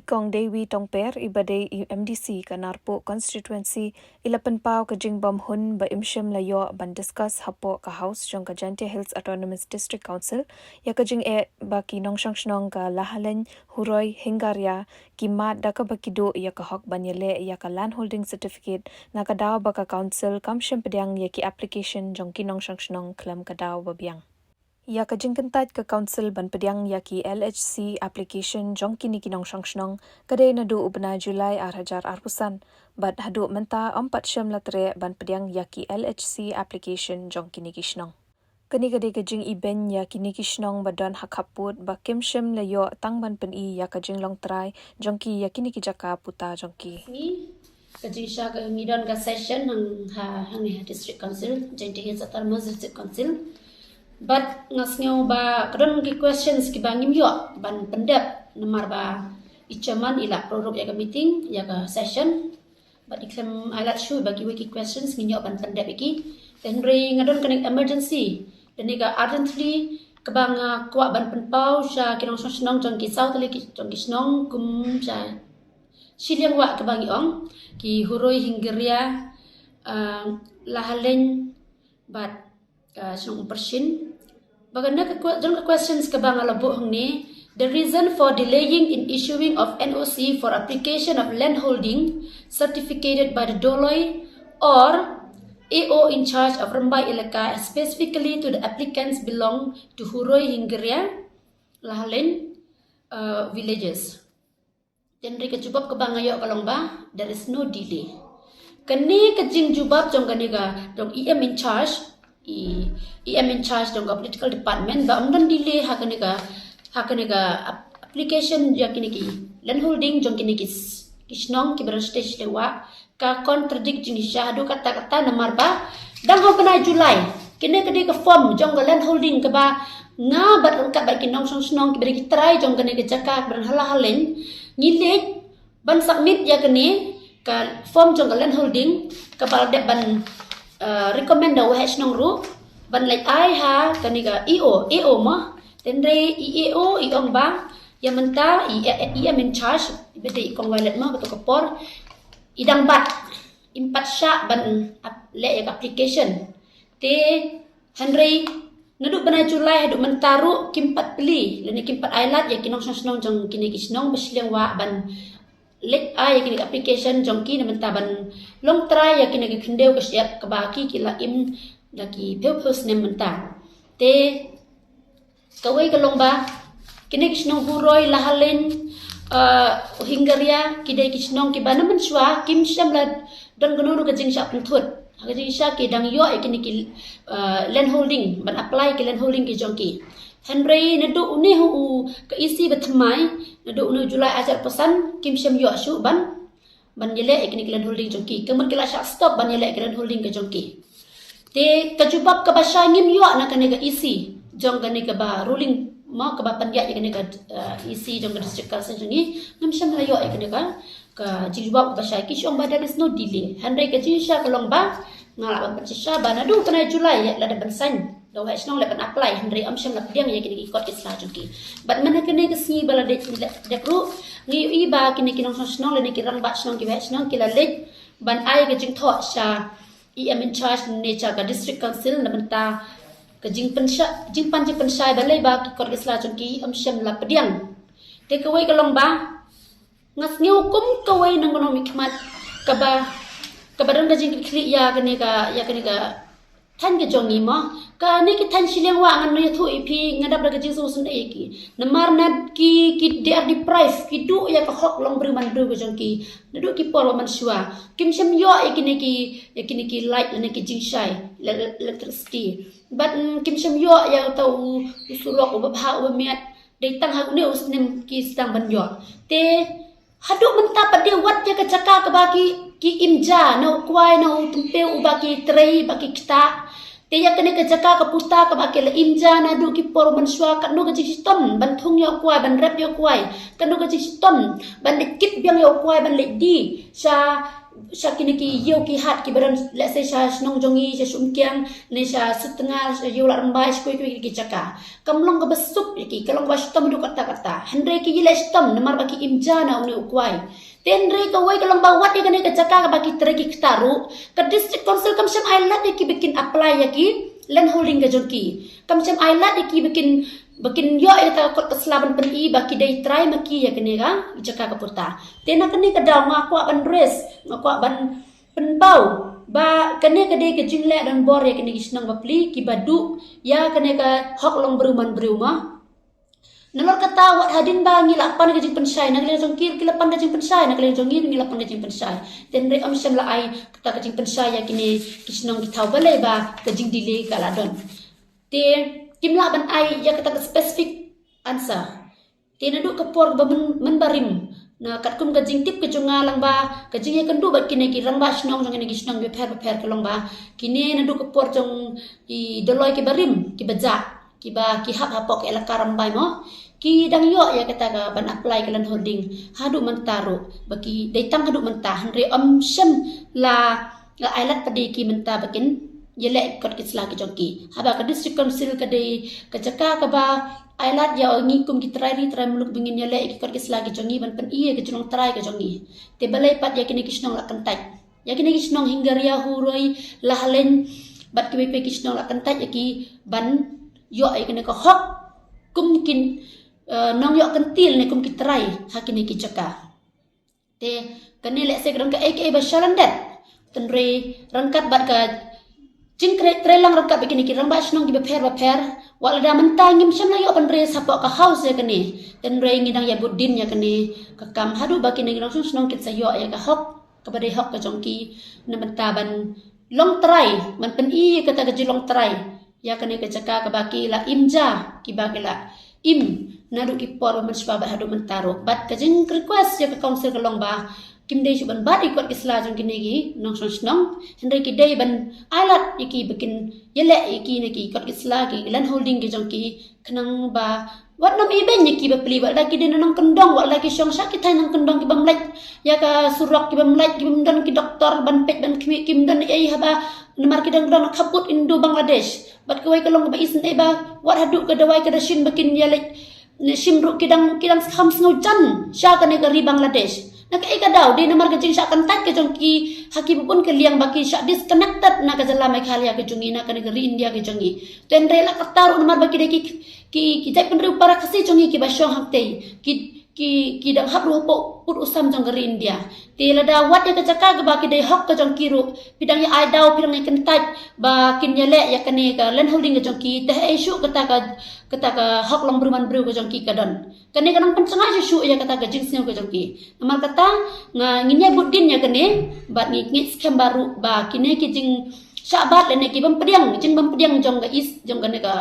Kong Dewi Tongper ibadai MDC Kanarpo constituency ilapan pau kajing bam hun ba imshim layo ban discuss hapo ka house jong ka Jaintia Hills Autonomous District Council ya kajing ba ki nongshang shnong ka lahalen huroi hingarya ki mat da ka bakido ya ka hok banyele ya ka land holding certificate na ka daw ba ka council kamshim pedyang ya ki application jong ki nongshang shnong klam ka daw ba biang ya ka jingkentat ka council ban pedyang ya ki LHC application jong kini kinong shangnong kadai na do ubna Julai 2024 bad hadu menta 4 syam latre ban pedyang ya ki LHC application jong kini kishnong kani kadai ka jing iben ya kini kishnong badan hakaput ba kim syam layo tang ban pen I ya ka jing long try jong ki ya kini kijaka puta jong ki kajing sha ka ngidon ka session hang district council Jaintia Hills Autonomous District Council. But ngasnyo ba kadon ki questions ki bangim yo ban pendep nomor ba ichaman ila produk ya ka meeting ya ka session but iklem alat shu bagi wiki questions nginyo ban pendep iki then re ngadon kanek emergency dan ga urgently kabang kwa ban penpau sha kinong snong jong ki south le ki jong ki snong kum sha silyang wa kabang iong ki huroi hinggeria lahalen but snong persin baganda ka questions ka bang alabo ni the reason for delaying in issuing of NOC for application of land holding certificated by the Doloi or AO in charge of Rambai Elaka specifically to the applicants belong to Huroi Hinggeria Lahalen villages. Then rika jubab ka bang ayo kalong ba there is no delay kani kajing jubab jong ganiga dong EM in charge EM in charge dong political department ba amdan delay hakaniga application ya kiniki land holding jong kiniki kisnong ki stage dewa ka contradict jing syahadu kata-kata namar ba dang ho kana Julai kini kedi ka form jong land holding ka ba nga bat rangkat ba kinong snong ki beri try jong kani ka jaka bran halahalen ngilit ban submit ya kini ka form jong land holding ka balde ban recommend daw nong ru ban like ai ha kaniga EO ma then re EO iong ba yang menta EM in charge bede ikong wallet ma betul kapor idang bat impat sya ban le application te Henry naduk bana Julai haduk mentaru kimpat beli leni kimpat ailat ya kinong snong jong kini kisnong besliang wa ban lek ai kini application jong kini menta ban long try ya kini kendeu ke siap ke baki kila im lagi purpose ne menta te kawai kalong ba kini kisnong huroi lahalen hinggaria kidai kisnong ki bana menswa kim syamla dan gunuru ke jing syak puntut hagajing syak ki dang yo kini ki land holding ban apply ki land holding ki jong ki Henry nadu uni hu ke isi betmai nadu uni Julai ajar pesan kim syam yo syu ban yele ikni land holding jongki kemen kila syak stop ban yele land holding ke jongki te kajubab ke basha ngim yo na kanega isi jong kanega ba ruling ma ke ba pandya kanega isi jong district council jongi ngam syam la yo kanega ka jubab basha ki syong ba there is no delay Henry ke jisha kalong ba ngala ban pecisa ba nadu kana Julai la da ban san daw ha snong lepan apply Henry amsyam la pediang ya kini ikot isla jongki but mana kene kesni bala de ru ngi iba kini kinong snong le ni kirang ba snong ki wa snong kila lek ban ai ke jing tho sha EM in charge ne cha ka district council na benta ke jing pensai balai ba ki ikot isla jongki amsyam la pediang te kawai kalong ba ngas ngi hukum kawai nang gono mikmat ka ba kabarang da jing kli ya kene ka tan ke jongi mo ka ne ki tan silyang wa ngan no thu ipi ngadap da jing susun eki namar nad ki they are deprived ki du ya ka hok long bri man du ke jongki du ki por man shwa kim syam yo ekini ki light ne ki jing shai electricity but kim syam yo ya tau usurok ba bha ba miat dei tang hak ne usnem ki stang ban yo te haduk menta pade wat ya ka jaka ka baki ki imja no kwai no tumpe ubaki trei baki kita te ya kene ka jaka ka pusta ka baki la imja na du ki por man shwa ka no ka sistem ban thung yo kwai ban rap yo kwai ka no ka sistem ban dikit biang yo kwai ban le di sa sya kini ki yo ki hat ki badan let's say sya snong jongi sya sumkiang ne sya setengah sya yo la rembai skui ki caka kamlong ka besuk ki kalong wastom du kata hendre ki yile stom namar baki imjana uni ukwai tenre ka wai kalong bawat ya kene ka caka ka baki treki ktaru ka district council kam syam ailat ki bikin apply ya ki land holding ka jonki kam syam ailat ki bikin yo ita kot keslaban peni baki dai try maki ya kene ka caka ka puta tena kene ka daw nga kwa ban dress nga kwa ban penpau ba kene ka dai ka jingle dan bor ya kene gisnang bapli ki badu ya kene ka hok long beruman beruma nalor kata wat hadin ba ngila pan ka jing pensai na kale jongkir kila pan ka jing pensai na kale jongir ngila pan ka jing pensai tenre am syam la ai kata ka jing pensai ya kene gisnang ki thau balai ba ka jing delay ka ladon te kimla ban ai ya kata specific answer tina du kapor ba menbarim na katkum ka jingtip ke junga lang ba ka jing kandu ba kine ki rang ba snong jong ki snong be pher ke long ba kine na du kapor jong i doloi ki barim ki baja ki ba ki hap hapok ela karam bai mo ki dang yo ya kata ka ban apply ke land holding hadu mentaro baki datang hadu mentah andre om syam la ailat padi ki mentah bakin yelek kot kisla ki jongki haba ka district council ka dei ka jaka ka ba ailat ya ngi kum ki trai muluk bingin yelek ki kot kisla ki jongi ban pen iye ke junong trai ka jongi te balai pat ya kini kisnong la kentai ya kini kisnong hinggaria huroi lahlen bat ki pe kisnong la kentai ya ki ban yo ai kini ka hok kum kin nong yo kentil ne kum ki trai hakini ki jaka te kani lek se grang ka aka bashalan dat tenre rangkat bat ka jing trelang rangkap begini ki rang basnong ki beper wala da mentangim syam la yo pan re sapok ka house ya kene ten re ngidang ya budin ya kene ka kam hadu baki ne ngidang snong kit sayo ya ka hok kepada hok ka jongki na mentaban long try man pen i kata ka long try ya kene ka caka ka baki la imja ki baki la im nadu ki por man swa ba hadu mentaro bat ka jing request ya ka council ka long ba kim dei ban bat ikot kisla jong kini gi nong snong hendai ki dei ban alat iki bikin yele iki ne ki ikot kisla ki land holding ki jong ki kenang ba wat nam iben ki ba pli ba lagi din nang kendong wat lagi syong sakit hai nang kendong ki bamlek ya ka surok ki bamlek ki bamdan ki doktor ban pet ban kim dan ai haba namar ki dang dang kaput Indo Bangladesh bat kawai kalong ba isen ai ba wat hadu ka dawai ka dashin bikin yele simru kidang kham sngo jan sya ka ne ka ri Bangladesh nak ika daw di namar ka jing sya kan tak ke jong ki haki pun ke liang baki sya disconnected na ka jala mai khalia ke jongi na ka negeri India ke jongi ten rela ka taru namar baki de ki jai penru para kasi jongi ki basyo hakte ki dang hap ru put usam jong negeri India ti la da wat ya ka caka ka baki de hok ka jong kiru pidang ya ai daw pidang ya kan tak ba kin ya le ya kane ka land holding ke jong ki teh isu kata ka hok long beruman bru ke jong ki ka don kane kanang pencengah isu ya kata ka jing sing ke jong ki namar kata nginya budin ya kene bat ngi scam baru ba kine ki jing syabat le ne ki bam pediang jong ga is jong ga ne ka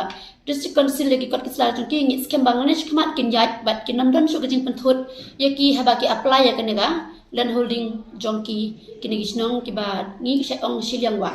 district council lagi kot kisla jong ki ngi scam Bangladesh kemat kin yat bat kin nam don su ke jing penthut ya ki haba ki apply ya kene ka land holding jong ki kine gisnong ki ba ngi sya ong silyang wa